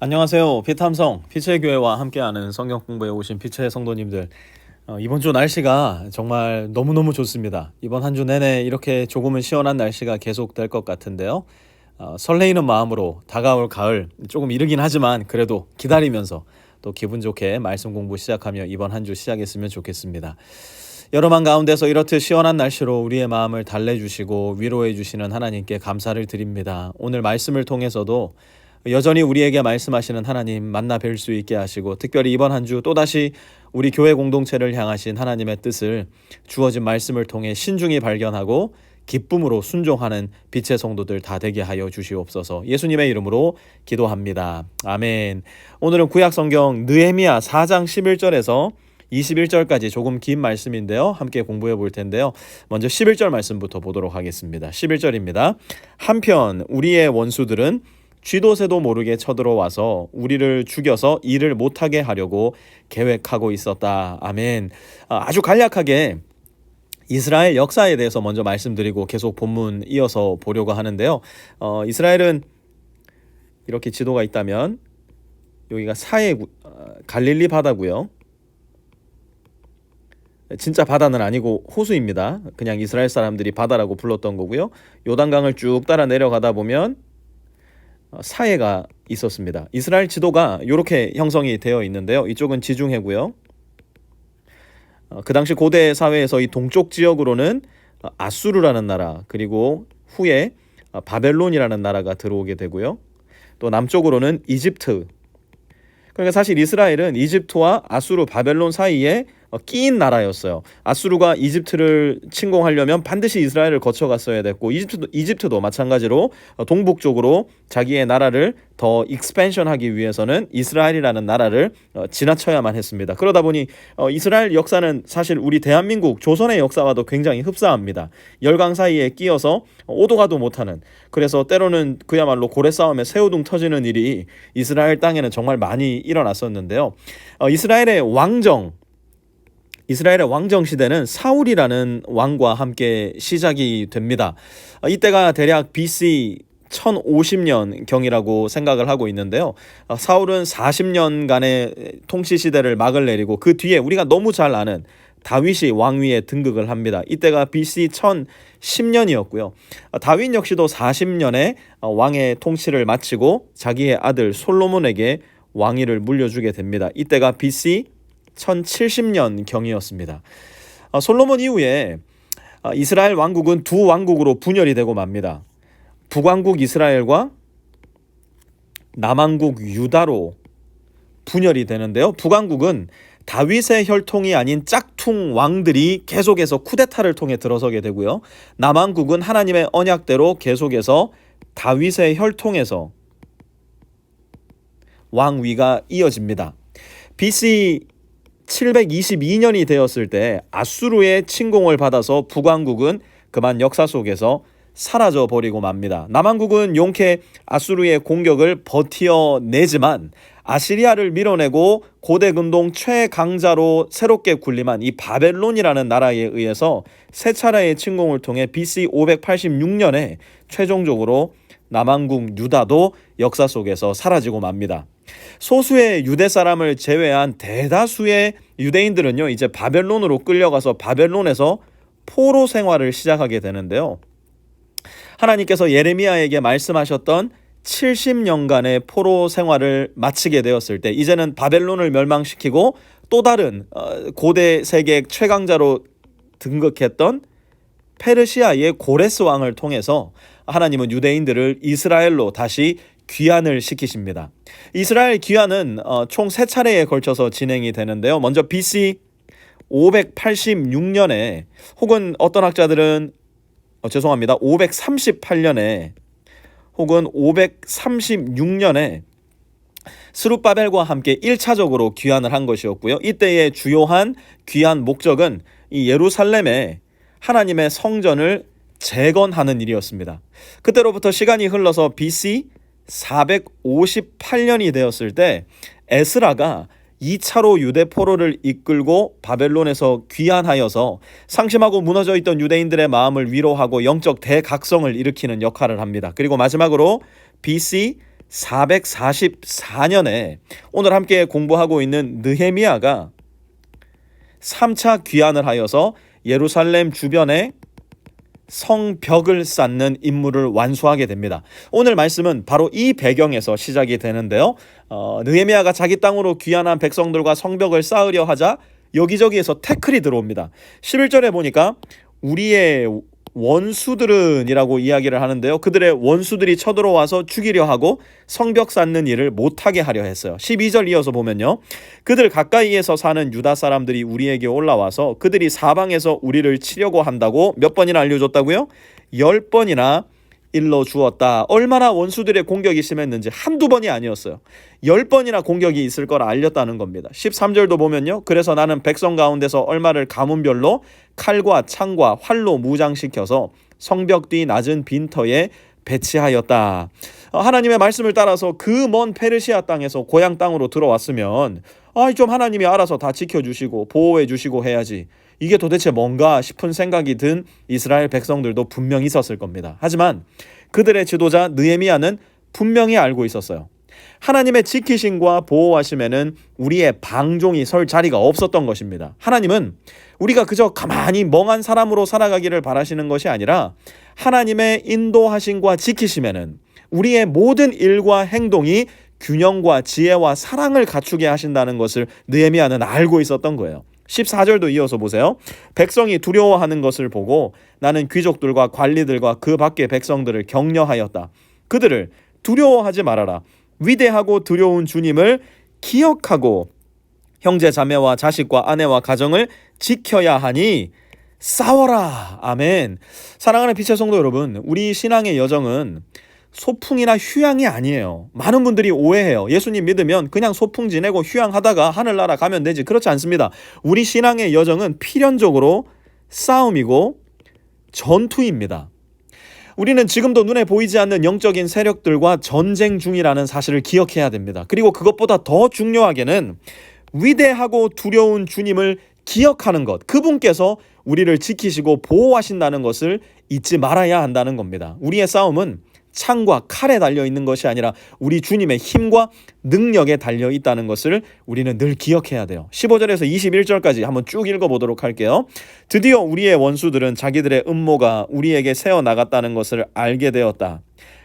안녕하세요. 피탐성 피처의 교회와 함께하는 성경 공부에 오신 피처의 성도님들. 이번 주 날씨가 정말 너무너무 좋습니다. 이번 한 주 내내 이렇게 조금은 시원한 날씨가 계속될 것 같은데요. 설레이는 마음으로 다가올 가을, 조금 이르긴 하지만 그래도 기다리면서 또 기분 좋게 말씀 공부 시작하며 이번 한 주 시작했으면 좋겠습니다. 여러만 가운데서 이렇듯 시원한 날씨로 우리의 마음을 달래주시고 위로해 주시는 하나님께 감사를 드립니다. 오늘 말씀을 통해서도 여전히 우리에게 말씀하시는 하나님 만나 뵐 수 있게 하시고, 특별히 이번 한 주 또다시 우리 교회 공동체를 향하신 하나님의 뜻을 주어진 말씀을 통해 신중히 발견하고 기쁨으로 순종하는 빛의 성도들 다 되게 하여 주시옵소서. 예수님의 이름으로 기도합니다. 아멘. 오늘은 구약성경 느헤미야 4장 11절에서 21절까지 조금 긴 말씀인데요, 함께 공부해 볼 텐데요. 먼저 11절 말씀부터 보도록 하겠습니다. 11절입니다. 한편 우리의 원수들은 쥐도 새도 모르게 쳐들어와서 우리를 죽여서 일을 못하게 하려고 계획하고 있었다. 아멘. 아주 간략하게 이스라엘 역사에 대해서 먼저 말씀드리고 계속 본문 이어서 보려고 하는데요. 이스라엘은 이렇게 지도가 있다면 여기가 갈릴리 바다고요. 진짜 바다는 아니고 호수입니다. 그냥 이스라엘 사람들이 바다라고 불렀던 거고요. 요단강을 쭉 따라 내려가다 보면 사해가 있었습니다. 이스라엘 지도가 이렇게 형성이 되어 있는데요. 이쪽은 지중해고요. 그 당시 고대 사회에서 이 동쪽 지역으로는 아수르라는 나라, 그리고 후에 바벨론이라는 나라가 들어오게 되고요. 또 남쪽으로는 이집트. 그러니까 사실 이스라엘은 이집트와 아수르, 바벨론 사이에 끼인 나라였어요. 아수르가 이집트를 침공하려면 반드시 이스라엘을 거쳐갔어야 됐고, 이집트도 마찬가지로 동북쪽으로 자기의 나라를 더 익스펜션하기 위해서는 이스라엘이라는 나라를 지나쳐야만 했습니다. 그러다 보니 이스라엘 역사는 사실 우리 대한민국 조선의 역사와도 굉장히 흡사합니다. 열강 사이에 끼어서 오도 가도 못하는, 그래서 때로는 그야말로 고래싸움에 새우등 터지는 일이 이스라엘 땅에는 정말 많이 일어났었는데요. 이스라엘의 왕정 시대는 사울이라는 왕과 함께 시작이 됩니다. 이때가 대략 BC 1050년 경이라고 생각을 하고 있는데요. 사울은 40년간의 통치 시대를 막을 내리고 그 뒤에 우리가 너무 잘 아는 다윗이 왕위에 등극을 합니다. 이때가 BC 1010년이었고요. 다윗 역시도 40년의 왕의 통치를 마치고 자기의 아들 솔로몬에게 왕위를 물려주게 됩니다. 이때가 BC 1070년 경이었습니다. 솔로몬 이후에 이스라엘 왕국은 두 왕국으로 분열이 되고 맙니다. 북왕국 이스라엘과 남왕국 유다로 분열이 되는데요. 북왕국은 다윗의 혈통이 아닌 짝퉁 왕들이 계속해서 쿠데타를 통해 들어서게 되고요. 남왕국은 하나님의 언약대로 계속해서 다윗의 혈통에서 왕위가 이어집니다. BC 722년이 되었을 때 아수르의 침공을 받아서 북왕국은 그만 역사 속에서 사라져 버리고 맙니다. 남왕국은 용케 아수르의 공격을 버텨내지만 아시리아를 밀어내고 고대 근동 최강자로 새롭게 군림한 이 바벨론이라는 나라에 의해서 세 차례의 침공을 통해 BC 586년에 최종적으로 남왕국 유다도 역사 속에서 사라지고 맙니다. 소수의 유대 사람을 제외한 대다수의 유대인들은요, 이제 바벨론으로 끌려가서 바벨론에서 포로 생활을 시작하게 되는데요. 하나님께서 예레미야에게 말씀하셨던 70년간의 포로 생활을 마치게 되었을 때 이제는 바벨론을 멸망시키고 또 다른 고대 세계 최강자로 등극했던 페르시아의 고레스 왕을 통해서 하나님은 유대인들을 이스라엘로 다시 귀환을 시키십니다. 이스라엘 귀환은 총 3차례에 걸쳐서 진행이 되는데요. 먼저 BC 586년에 혹은 어떤 학자들은 538년에 혹은 536년에 스룹바벨과 함께 1차적으로 귀환을 한 것이었고요. 이때의 주요한 귀환 목적은 이 예루살렘에 하나님의 성전을 재건하는 일이었습니다. 그때로부터 시간이 흘러서 BC 458년이 되었을 때 에스라가 2차로 유대 포로를 이끌고 바벨론에서 귀환하여서 상심하고 무너져 있던 유대인들의 마음을 위로하고 영적 대각성을 일으키는 역할을 합니다. 그리고 마지막으로 BC 444년에 오늘 함께 공부하고 있는 느헤미야가 3차 귀환을 하여서 예루살렘 주변에 성벽을 쌓는 임무를 완수하게 됩니다. 오늘 말씀은 바로 이 배경에서 시작이 되는데요. 느헤미야가 자기 땅으로 귀환한 백성들과 성벽을 쌓으려 하자 여기저기에서 태클이 들어옵니다. 11절에 보니까 우리의 원수들은 이라고 이야기를 하는데요. 그들의 원수들이 쳐들어와서 죽이려 하고 성벽 쌓는 일을 못하게 하려 했어요. 12절 이어서 보면요. 그들 가까이에서 사는 유다 사람들이 우리에게 올라와서 그들이 사방에서 우리를 치려고 한다고 몇 번이나 알려줬다고요? 10번이나 일러주었다. 얼마나 원수들의 공격이 심했는지 한두 번이 아니었어요. 10번이나 공격이 있을 거라 알렸다는 겁니다. 13절도 보면요. 그래서 나는 백성 가운데서 얼마를 가문별로 칼과 창과 활로 무장시켜서 성벽 뒤 낮은 빈터에 배치하였다. 하나님의 말씀을 따라서 그 먼 페르시아 땅에서 고향 땅으로 들어왔으면 좀 하나님이 알아서 다 지켜주시고 보호해 주시고 해야지. 이게 도대체 뭔가 싶은 생각이 든 이스라엘 백성들도 분명히 있었을 겁니다. 하지만 그들의 지도자 느헤미야는 분명히 알고 있었어요. 하나님의 지키심과 보호하심에는 우리의 방종이 설 자리가 없었던 것입니다. 하나님은 우리가 그저 가만히 멍한 사람으로 살아가기를 바라시는 것이 아니라 하나님의 인도하심과 지키심에는 우리의 모든 일과 행동이 균형과 지혜와 사랑을 갖추게 하신다는 것을 느헤미야는 알고 있었던 거예요. 14절도 이어서 보세요. 백성이 두려워하는 것을 보고 나는 귀족들과 관리들과 그 밖의 백성들을 격려하였다. 그들을 두려워하지 말아라. 위대하고 두려운 주님을 기억하고 형제 자매와 자식과 아내와 가정을 지켜야 하니 싸워라. 아멘. 사랑하는 빛의 성도 여러분, 우리 신앙의 여정은 소풍이나 휴양이 아니에요. 많은 분들이 오해해요. 예수님 믿으면 그냥 소풍 지내고 휴양하다가 하늘나라 가면 되지. 그렇지 않습니다. 우리 신앙의 여정은 필연적으로 싸움이고 전투입니다. 우리는 지금도 눈에 보이지 않는 영적인 세력들과 전쟁 중이라는 사실을 기억해야 됩니다. 그리고 그것보다 더 중요하게는 위대하고 두려운 주님을 기억하는 것, 그분께서 우리를 지키시고 보호하신다는 것을 잊지 말아야 한다는 겁니다. 우리의 싸움은 창과 칼에 달려있는 것이 아니라 우리 주님의 힘과 능력에 달려있다는 것을 우리는 늘 기억해야 돼요. 15절에서 21절까지 한번 쭉 읽어보도록 할게요. 드디어 우리의 원수들은 자기들의 음모가 우리에게 새어나갔다는 것을 알게 되었다.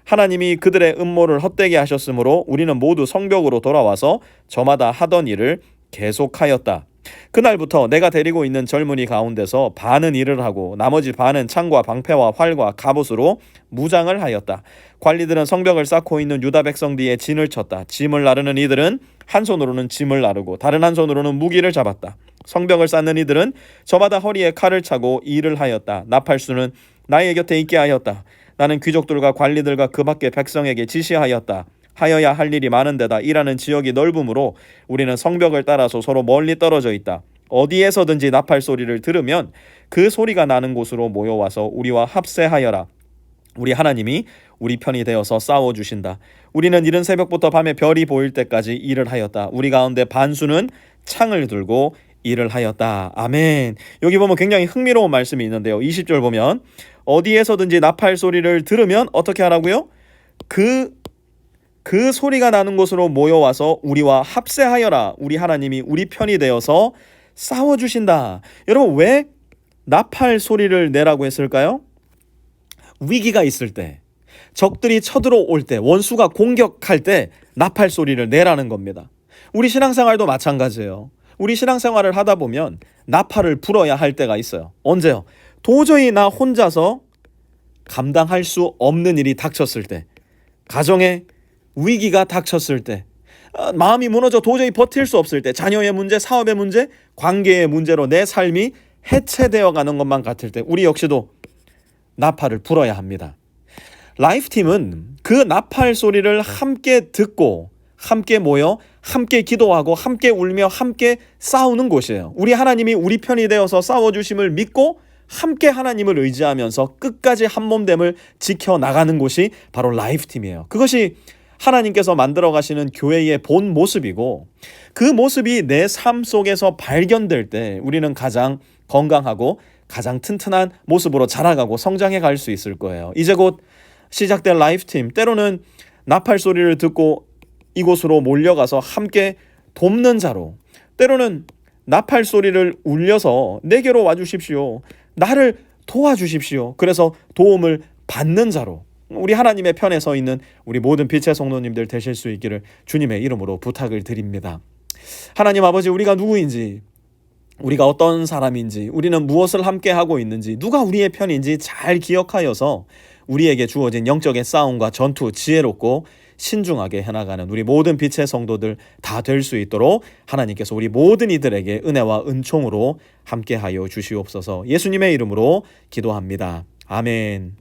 하나님이 그들의 음모를 헛되게 하셨으므로 우리는 모두 성벽으로 돌아와서 저마다 하던 일을 계속하였다. 그날부터 내가 데리고 있는 젊은이 가운데서 반은 일을 하고 나머지 반은 창과 방패와 활과 갑옷으로 무장을 하였다. 관리들은 성벽을 쌓고 있는 유다 백성 뒤에 진을 쳤다. 짐을 나르는 이들은 한 손으로는 짐을 나르고 다른 한 손으로는 무기를 잡았다. 성벽을 쌓는 이들은 저마다 허리에 칼을 차고 일을 하였다. 나팔수는 나의 곁에 있게 하였다. 나는 귀족들과 관리들과 그 밖의 백성에게 지시하였다. 하여야 할 일이 많은 데다 일하는 지역이 넓으므로 우리는 성벽을 따라서 서로 멀리 떨어져 있다. 어디에서든지 나팔 소리를 들으면 그 소리가 나는 곳으로 모여와서 우리와 합세하여라. 우리 하나님이 우리 편이 되어서 싸워주신다. 우리는 이른 새벽부터 밤에 별이 보일 때까지 일을 하였다. 우리 가운데 반수는 창을 들고 일을 하였다. 아멘. 여기 보면 굉장히 흥미로운 말씀이 있는데요. 20절 보면 어디에서든지 나팔 소리를 들으면 어떻게 하라고요? 그 소리가 나는 곳으로 모여와서 우리와 합세하여라. 우리 하나님이 우리 편이 되어서 싸워주신다. 여러분, 왜 나팔 소리를 내라고 했을까요? 위기가 있을 때, 적들이 쳐들어올 때, 원수가 공격할 때 나팔 소리를 내라는 겁니다. 우리 신앙생활도 마찬가지예요. 우리 신앙생활을 하다 보면 나팔을 불어야 할 때가 있어요. 언제요? 도저히 나 혼자서 감당할 수 없는 일이 닥쳤을 때, 가정에 위기가 닥쳤을 때, 마음이 무너져 도저히 버틸 수 없을 때, 자녀의 문제, 사업의 문제, 관계의 문제로 내 삶이 해체되어 가는 것만 같을 때 우리 역시도 나팔을 불어야 합니다. 라이프팀은 그 나팔 소리를 함께 듣고 함께 모여 함께 기도하고 함께 울며 함께 싸우는 곳이에요. 우리 하나님이 우리 편이 되어서 싸워주심을 믿고 함께 하나님을 의지하면서 끝까지 한몸됨을 지켜나가는 곳이 바로 라이프팀이에요. 그것이 하나님께서 만들어 가시는 교회의 본 모습이고, 그 모습이 내 삶 속에서 발견될 때 우리는 가장 건강하고 가장 튼튼한 모습으로 자라가고 성장해 갈 수 있을 거예요. 이제 곧 시작될 라이프팀, 때로는 나팔 소리를 듣고 이곳으로 몰려가서 함께 돕는 자로, 때로는 나팔 소리를 울려서 내게로 와주십시오, 나를 도와주십시오, 그래서 도움을 받는 자로 우리 하나님의 편에 서 있는 우리 모든 빛의 성도님들 되실 수 있기를 주님의 이름으로 부탁을 드립니다. 하나님 아버지, 우리가 누구인지, 우리가 어떤 사람인지, 우리는 무엇을 함께 하고 있는지, 누가 우리의 편인지 잘 기억하여서 우리에게 주어진 영적인 싸움과 전투 지혜롭고 신중하게 해나가는 우리 모든 빛의 성도들 다 될 수 있도록 하나님께서 우리 모든 이들에게 은혜와 은총으로 함께하여 주시옵소서. 예수님의 이름으로 기도합니다. 아멘.